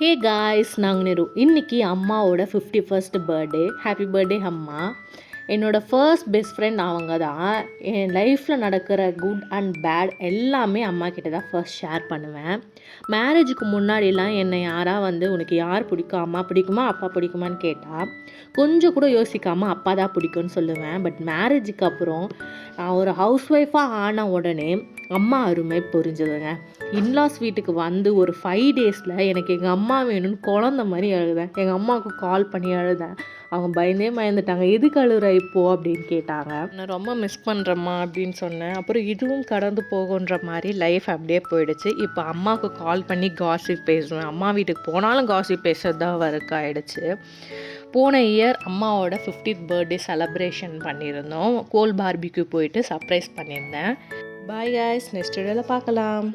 Hey guys, நாங்கள் நிரு இன்றைக்கி அம்மாவோட 51st பர்த்டே. ஹாப்பி பர்த்டே அம்மா. என்னோடய ஃபர்ஸ்ட் பெஸ்ட் ஃப்ரெண்ட் அவங்க தான். என் லைஃப்பில் நடக்கிற குட் அண்ட் பேட் எல்லாமே அம்மா கிட்ட தான் ஃபர்ஸ்ட் ஷேர் பண்ணுவேன். மேரேஜுக்கு முன்னாடிலாம் என்னை யாராக வந்து உனக்கு யார் பிடிக்கும், அம்மா பிடிக்குமா அப்பா பிடிக்குமான்னு கேட்டால் கொஞ்சம் கூட யோசிக்காமல் அப்பா தான் பிடிக்கும்னு சொல்லுவேன். பட் மேரேஜுக்கு அப்புறம் நான் ஒரு ஹவுஸ் ஒய்ஃபாக ஆன உடனே அம்மா அருமை புரிஞ்சுதுங்க. இன்லாஸ் வீட்டுக்கு வந்து ஒரு 5 டேஸில் எனக்கு எங்கள் அம்மா வேணும்னு குழந்த மாதிரி அழுதேன். எங்கள் அம்மாவுக்கு கால் பண்ணி அழுதேன். அவங்க பயந்துட்டாங்க. எதுக்கு அழுகிற இப்போது அப்படின்னு கேட்டாங்க. நான் ரொம்ப மிஸ் பண்ணுறேம்மா அப்படின்னு சொன்னேன். அப்புறம் இதுவும் கடந்து போகுன்ற மாதிரி லைஃப் அப்படியே போயிடுச்சு. இப்போ அம்மாவுக்கு கால் பண்ணி காசிப் பேசுவேன். அம்மா வீட்டுக்கு போனாலும் காசிப் பேசுறது தான் ஒர்க் ஆகிடுச்சு. போன இயர் அம்மாவோட 50th பர்த்டே செலப்ரேஷன் பண்ணியிருந்தோம். கோல் பார்பிக்யூ போயிட்டு சர்ப்ரைஸ் பண்ணியிருந்தேன். பாய் காய்ஸ், நெக்ஸ்ட் வீடியோவில் பார்க்கலாம்.